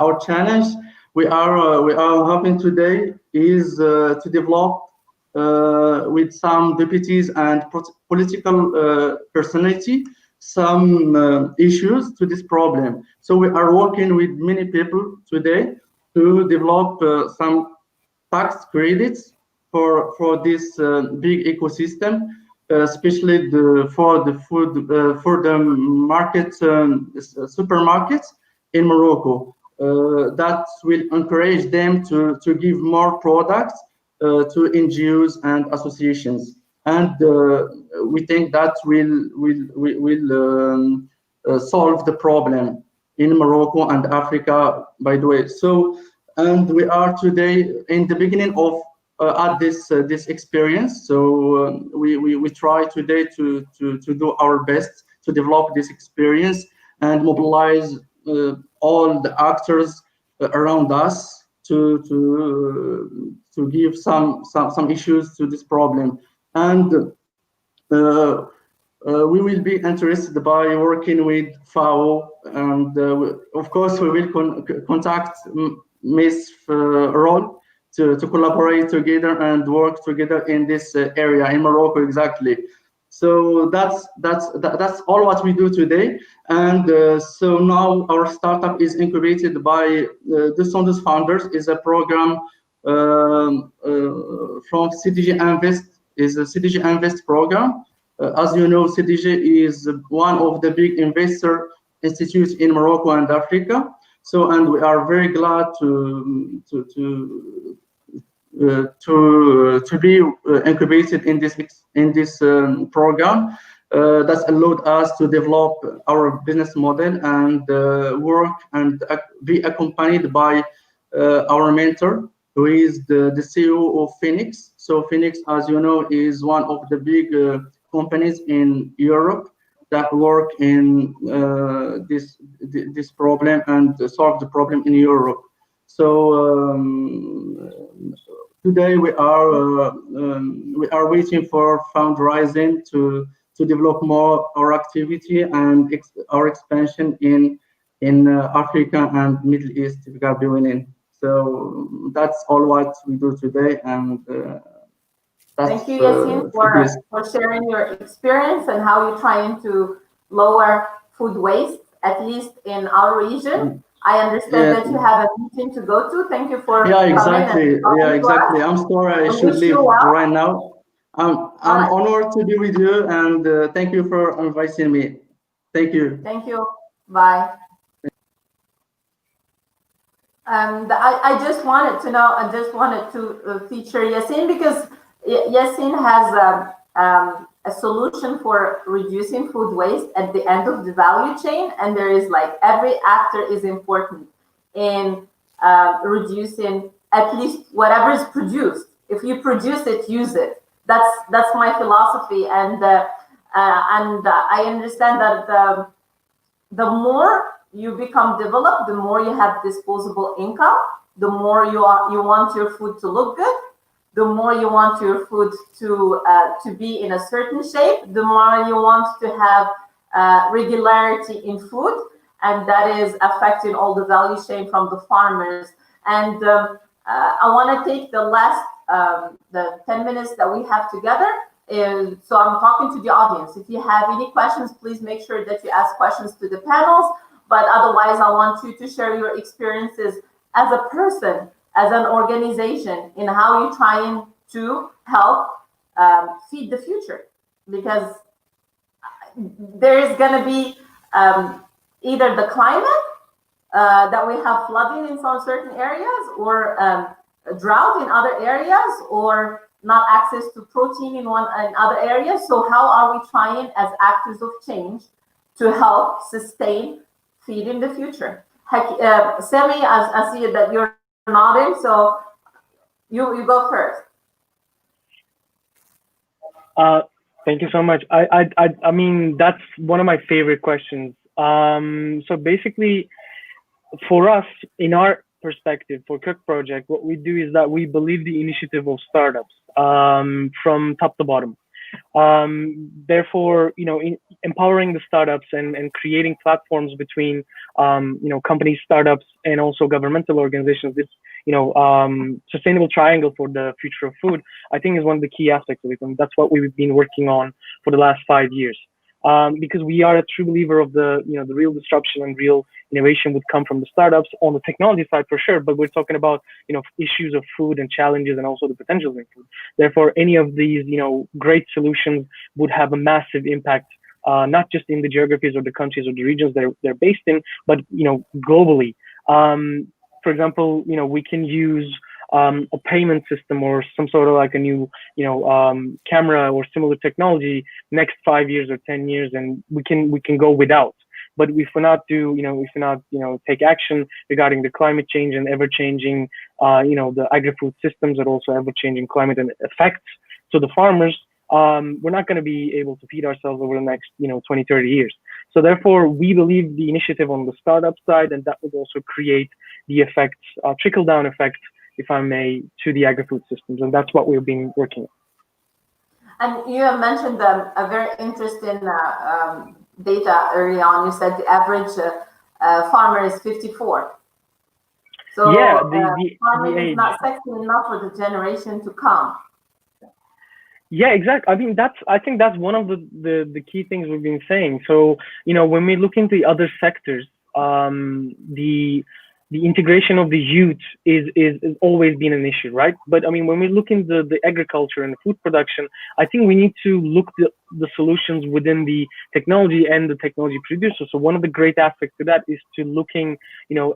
Speaker 6: are having today is to develop with some deputies and political personality some issues to this problem. So we are working with many people today to develop some tax credits for this big ecosystem, especially for the market supermarkets in Morocco. That will encourage them to give more products to NGOs and associations, and we think that will solve the problem in Morocco and Africa, by the way. So, and we are today in the beginning of at this experience. So we try today to do our best to develop this experience and mobilize all the actors around us to give some issues to this problem. And we will be interested by working with FAO, and of course we will contact Ms. Rolle to collaborate together and work together in this area in Morocco exactly. So that's all what we do today. And so now our startup is incubated by the Sondus Founders. Is a program from CDG Invest, is a CDG Invest program. As you know, CDG is one of the big investor institutes in Morocco and Africa. So, and we are very glad to be incubated in this program that's allowed us to develop our business model and work and be accompanied by our mentor, who is the CEO of Phoenix. So Phoenix, as you know, is one of the big companies in Europe that work in this problem and solve the problem in Europe. So today we are waiting for fundraising to develop more our activity and our expansion in Africa and Middle East, if God be willing. So that's all what we do today, and
Speaker 1: thank you, Yassine, for sharing your experience and how you're trying to lower food waste, at least in our region. I understand that you have a meeting to go to. Thank you for
Speaker 6: coming. Yeah, exactly. I'm sorry I should leave right now. I'm honored to be with you, and thank you for inviting me. Thank you.
Speaker 1: Thank you. Bye. And I just wanted to know, I just wanted to feature Yassine, because Yassine has a solution for reducing food waste at the end of the value chain, and there is like every actor is important in reducing at least whatever is produced. If you produce it, use it. That's my philosophy, and I understand that the more you become developed, the more you have disposable income, the more you want your food to look good, the more you want your food to be in a certain shape, the more you want to have regularity in food, and that is affecting all the value chain from the farmers. And I want to take the last the 10 minutes that we have together. So I'm talking to the audience. If you have any questions, please make sure that you ask questions to the panels. But otherwise, I want you to share your experiences as a person, as an organization, in how you're trying to help feed the future. Because there is going to be either the climate, that we have flooding in some certain areas, or drought in other areas, or not access to protein in other areas. So how are we trying as actors of change to help sustain feed in the future? Semi, I see that you're nodding, so you go first.
Speaker 2: Thank you so much. I mean, that's one of my favorite questions. So basically, for us, in our perspective, for Cook Project, what we do is that we believe the initiative of startups from top to bottom. Therefore, empowering the startups and creating platforms between, companies, startups, and also governmental organizations, this, sustainable triangle for the future of food, I think is one of the key aspects of it. And that's what we've been working on for the last 5 years. Because we are a true believer of the real disruption and real innovation would come from the startups on the technology side for sure, but we're talking about, issues of food and challenges and also the potential in food. Therefore, any of these, great solutions would have a massive impact, not just in the geographies or the countries or the regions they're based in, but, globally. For example, we can use a payment system or some sort of like a new, camera or similar technology next 5 years or 10 years, and we can go without. But if we're not take action regarding the climate change and ever changing, the agri-food systems, and also ever changing climate and effects to the farmers, we're not going to be able to feed ourselves over the next, 20, 30 years. So therefore, we believe the initiative on the startup side, and that would also create the effects, trickle-down effects, if I may, to the agri-food systems, and that's what we've been working on.
Speaker 1: And you have mentioned a very interesting data early on. You said the average farmer is 54. So
Speaker 2: yeah,
Speaker 1: farming
Speaker 2: the
Speaker 1: is
Speaker 2: age.
Speaker 1: not sexy enough for the generation to come.
Speaker 2: Yeah, exactly. I mean, I think that's one of the key things we've been saying. So, when we look into the other sectors, the integration of the youth is always been an issue, right? But I mean, when we look into the agriculture and the food production, I think we need to look the solutions within the technology and the technology producers. So one of the great aspects to that is to looking,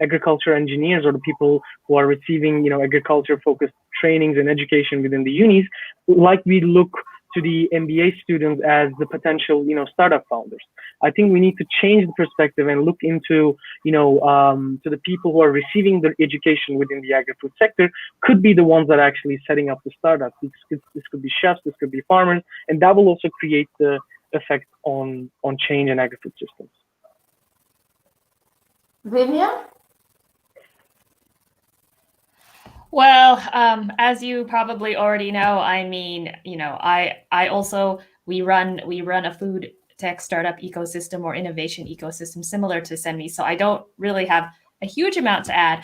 Speaker 2: agriculture engineers or the people who are receiving, agriculture focused trainings and education within the unis, like we look to the MBA students as the potential, startup founders. I think we need to change the perspective and look into, to the people who are receiving their education within the agri-food sector could be the ones that are actually setting up the startups. This could be chefs, this could be farmers, and that will also create the effect on change in agri-food systems.
Speaker 1: Vivian?
Speaker 5: Well, as you probably already know, I mean, we run a food tech startup ecosystem or innovation ecosystem similar to SEMI. So I don't really have a huge amount to add.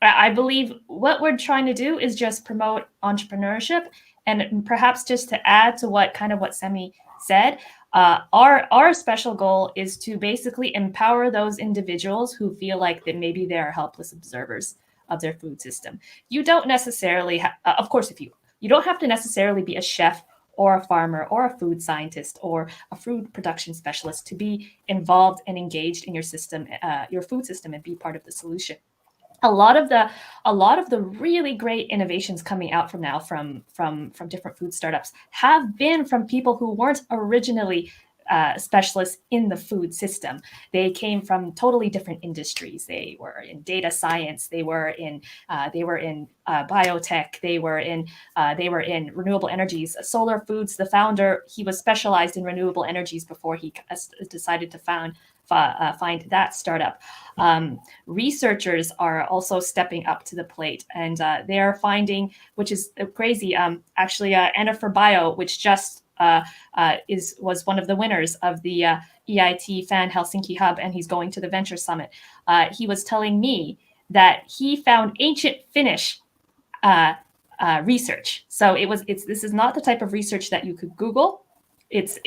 Speaker 5: I believe what we're trying to do is just promote entrepreneurship, and perhaps just to add to what SEMI said, our special goal is to basically empower those individuals who feel like that maybe they are helpless observers of their food system. You don't necessarily, of course, you don't have to necessarily be a chef or a farmer or a food scientist or a food production specialist to be involved and engaged in your system, your food system, and be part of the solution. A lot of the really great innovations coming out from different food startups have been from people who weren't originally specialists in the food system. They came from totally different industries. They were in data science. They were in biotech. They were in renewable energies. Solar Foods, the founder, he was specialized in renewable energies before he decided to find that startup. Researchers are also stepping up to the plate, and they are finding, which is crazy. Actually, Ennifer Bio, which just was one of the winners of the EIT Fan Helsinki Hub, and he's going to the Venture Summit. He was telling me that he found ancient Finnish research. So this is not the type of research that you could Google. It's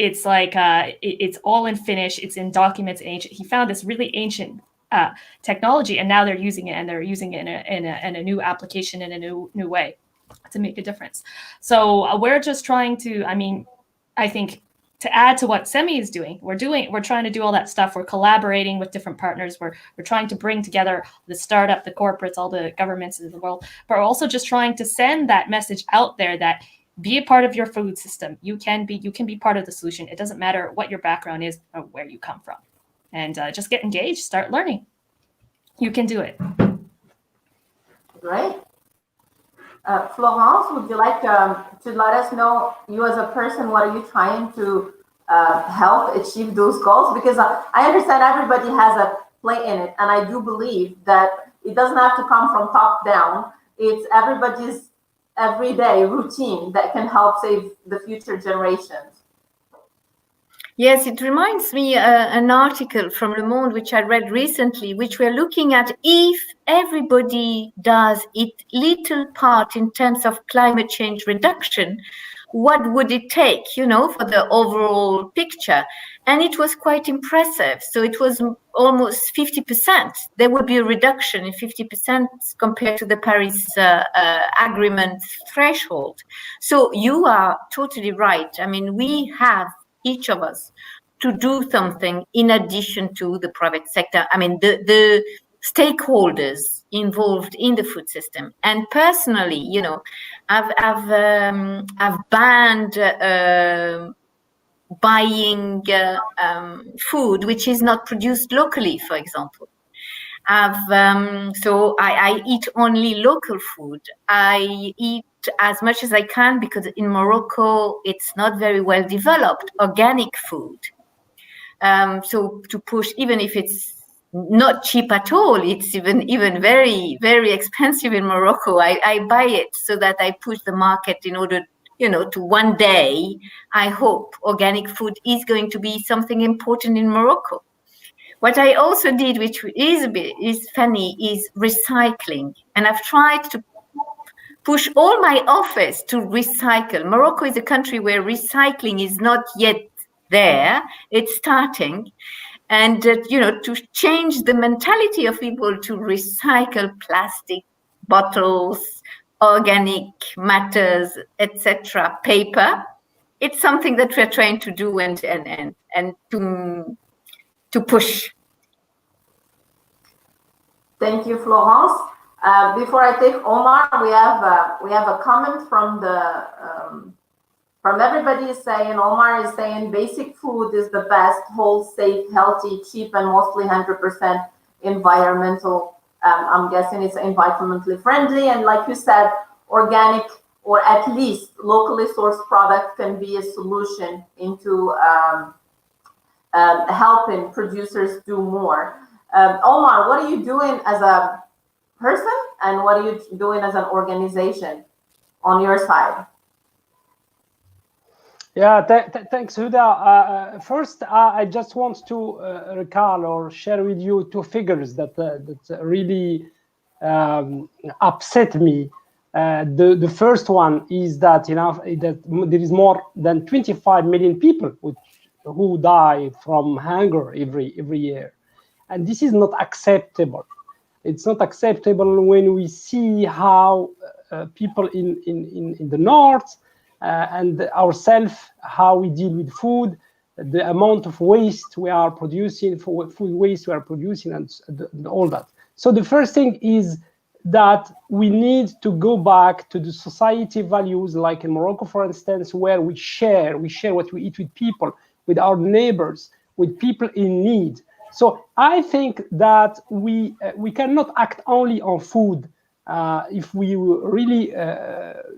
Speaker 5: all in Finnish. It's in documents. Ancient. He found this really ancient technology, and now they're using it, and they're using it in a new application in a new way to make a difference. So we're just trying to. I think to add to what SEMI is doing, we're trying to do all that stuff. We're collaborating with different partners. We're trying to bring together the startup, the corporates, all the governments in the world, but we're also just trying to send that message out there that be a part of your food system. You can be part of the solution. It doesn't matter what your background is or where you come from, and just get engaged, start learning. You can do it.
Speaker 1: Great. Florence, would you like to let us know, you as a person, what are you trying to help achieve those goals? Because I understand everybody has a play in it, and I do believe that it doesn't have to come from top down. It's everybody's everyday routine that can help save the future generations.
Speaker 4: Yes, it reminds me an article from Le Monde, which I read recently, which we're looking at if everybody does its little part in terms of climate change reduction, what would it take, for the overall picture? And it was quite impressive. So it was almost 50%. There would be a reduction in 50% compared to the Paris Agreement threshold. So you are totally right. I mean, we have, each of us, to do something in addition to the private sector. I mean, the stakeholders involved in the food system. And personally, I've banned buying food which is not produced locally, for example. So I eat only local food. I eat as much as I can, because in Morocco it's not very well developed, organic food. So to push, even if it's not cheap at all, it's even very, very expensive in Morocco. I buy it so that I push the market in order, to one day, I hope organic food is going to be something important in Morocco. What I also did, which is funny, is recycling. And I've tried to push all my office to recycle. Morocco is a country where recycling is not yet there. It's starting. And, to change the mentality of people to recycle plastic bottles, organic matters, etc., paper. It's something that we're trying to do and to push.
Speaker 1: Thank you, Florence. Before I take Omar, we have a comment from everybody is saying, Omar is saying basic food is the best, whole, safe, healthy, cheap, and mostly 100% environmental. I'm guessing it's environmentally friendly. And like you said, organic or at least locally sourced product can be a solution into helping producers do more. Omar, what are you doing as a person and what are you doing as an organization on your side?
Speaker 3: Yeah, thanks, Huda. First, I just want to recall or share with you two figures that really upset me. The first one is that that there is more than 25 million people who die from hunger every year, and this is not acceptable. It's not acceptable when we see how people in the north and ourselves, how we deal with food, the amount of waste we are producing, food waste we are producing, and all that. So the first thing is that we need to go back to the society values, like in Morocco, for instance, where we share what we eat with people, with our neighbors, with people in need. So I think that we cannot act only on food. If we really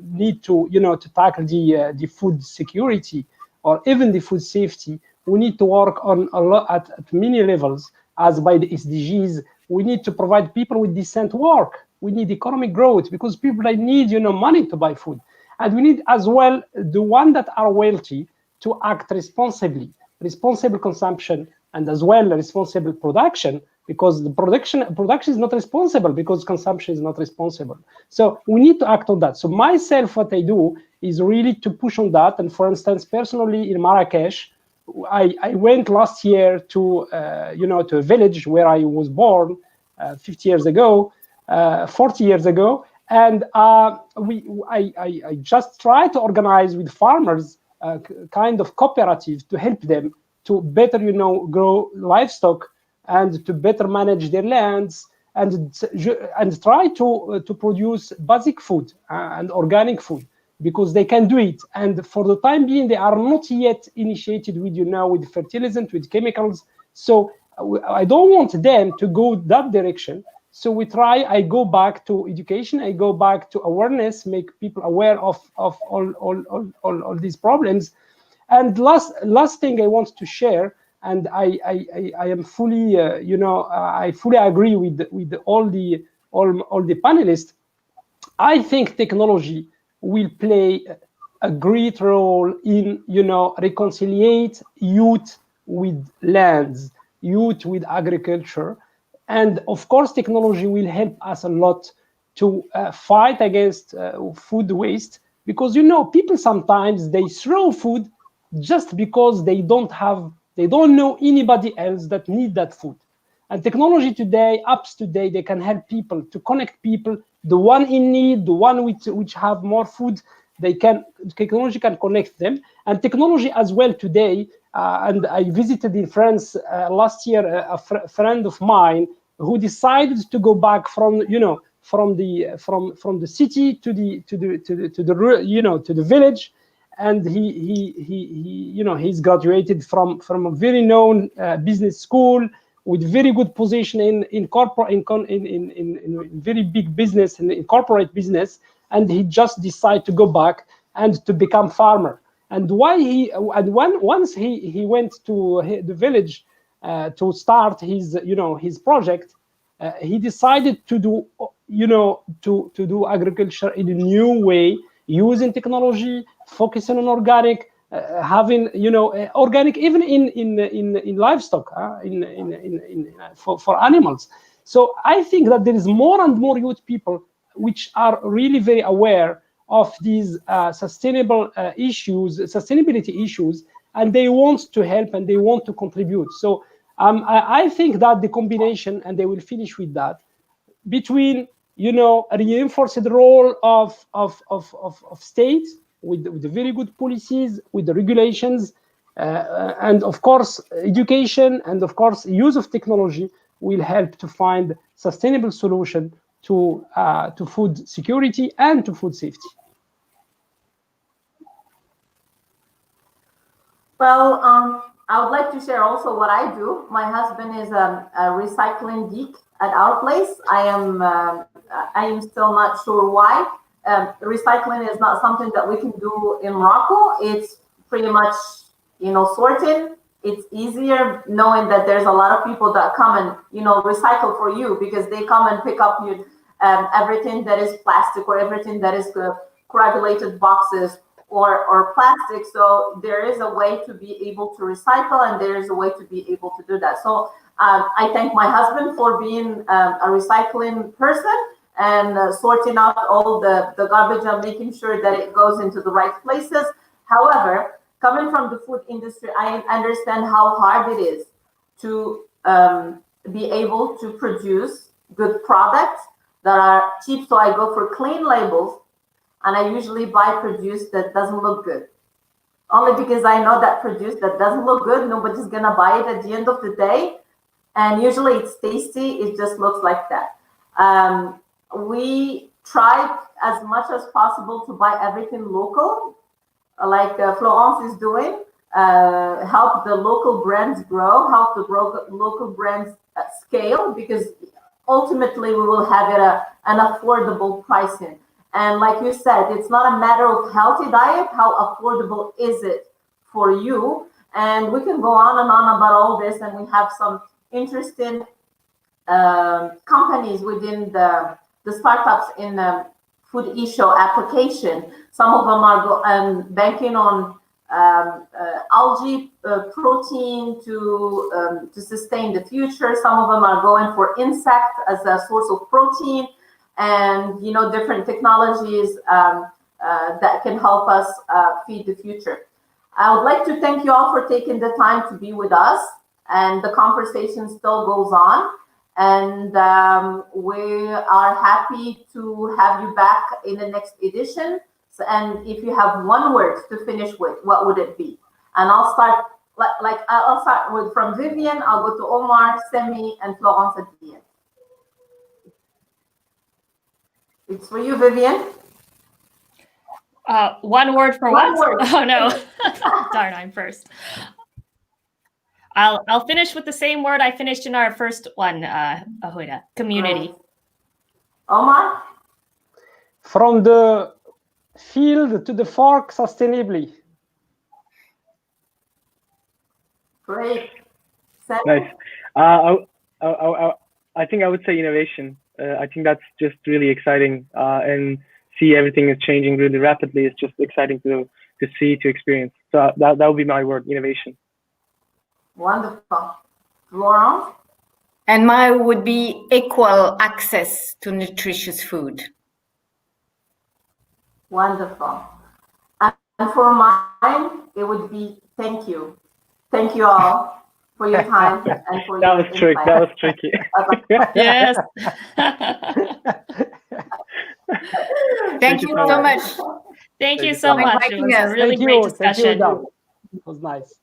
Speaker 3: need to, to tackle the food security or even the food safety, we need to work on a lot at many levels. As by the SDGs, we need to provide people with decent work. We need economic growth because people need, money to buy food, and we need as well the one that are wealthy to act responsibly, responsible consumption, and as well responsible production, because the production is not responsible because consumption is not responsible. So we need to act on that. So myself, what I do is really to push on that. And for instance, personally in Marrakesh, I went last year to to a village where I was born 50 years ago, 40 years ago, and I just try to organize with farmers kind of cooperative to help them to better grow livestock and to better manage their lands and try to produce basic food and organic food, because they can do it. And for the time being, they are not yet initiated with with fertilizant, with chemicals. So I don't want them to go that direction. So I go back to education, I go back to awareness, make people aware of all these problems. And last thing I want to share, and I am fully I fully agree with all the panelists. I think technology will play a great role in, reconciliate youth with lands, youth with agriculture. And of course, technology will help us a lot to fight against food waste, because, people sometimes they throw food just because they don't know anybody else that need that food. And technology today, apps today, they can help people to connect people, the one in need, the one which have more food, technology can connect them. And technology as well today, and I visited in France last year a friend of mine who decided to go back from the city to the village, and he's graduated from a very known business school with very good position in very big business, in corporate business, and he just decided to go back and to become farmer. And once he went to the village to start his project, he decided to do to do agriculture in a new way, using technology, focusing on organic, having organic even in livestock, for animals. So I think that there is more and more youth people which are really very aware of these sustainability issues, and they want to help and they want to contribute. So I think that the combination, and they will finish with that, between a reinforced role of states with the very good policies, with the regulations, and of course education, and of course use of technology will help to find sustainable solution to food security and to food safety.
Speaker 1: Well, I would like to share also what I do. My husband is a recycling geek at our place. I am still not sure why. Recycling is not something that we can do in Morocco. It's pretty much, sorting. It's easier knowing that there's a lot of people that come and, recycle for you, because they come and pick up everything that is plastic, or everything that is coagulated boxes or plastic. So there is a way to be able to recycle, and there is a way to be able to do that. So I thank my husband for being a recycling person and sorting out all the garbage and making sure that it goes into the right places. However, coming from the food industry, I understand how hard it is to be able to produce good products that are cheap. So I go for clean labels, and I usually buy produce that doesn't look good. Only because I know that produce that doesn't look good, nobody's gonna buy it at the end of the day. And usually it's tasty, it just looks like that. We try as much as possible to buy everything local, like Florence is doing, help the local brands grow, help the local brands scale, because ultimately we will have it an affordable pricing. And like you said, it's not a matter of healthy diet, how affordable is it for you? And we can go on and on about all this, and we have some interesting companies within the startups in the Foodeshow application. Some of them are banking on algae protein to sustain the future. Some of them are going for insect as a source of protein, and different technologies that can help us feed the future. I would like to thank you all for taking the time to be with us, and the conversation still goes on, and we are happy to have you back in the next edition. So, and if you have one word to finish with, what would it be? And I'll start I'll start with from Vivian. I'll go to Omar, Semi, and Florence at the end. It's for you, Vivian.
Speaker 5: One word for
Speaker 1: One
Speaker 5: once?
Speaker 1: word.
Speaker 5: Oh no, darn, I'm first. I'll finish with the same word I finished in our first one, Ahoida, community.
Speaker 1: Right. Omar?
Speaker 3: From the field to the fork sustainably.
Speaker 1: Great. Semi?
Speaker 2: Nice. I think I would say innovation. I think that's just really exciting. And see everything is changing really rapidly. It's just exciting to see, to experience. So that would be my word, innovation.
Speaker 1: Wonderful. Florence?
Speaker 4: And mine would be equal access to nutritious food.
Speaker 1: Wonderful. And for mine, it would be thank you. Thank you all for your time and for
Speaker 2: That
Speaker 1: your
Speaker 2: was tricky. That was tricky.
Speaker 5: Yes.
Speaker 4: Thank you so much.
Speaker 5: Thank you
Speaker 2: you
Speaker 5: so
Speaker 2: so much.
Speaker 5: much. It was a really
Speaker 3: Thank
Speaker 5: great
Speaker 3: you.
Speaker 5: discussion.
Speaker 3: Thank you, Uda. It was nice.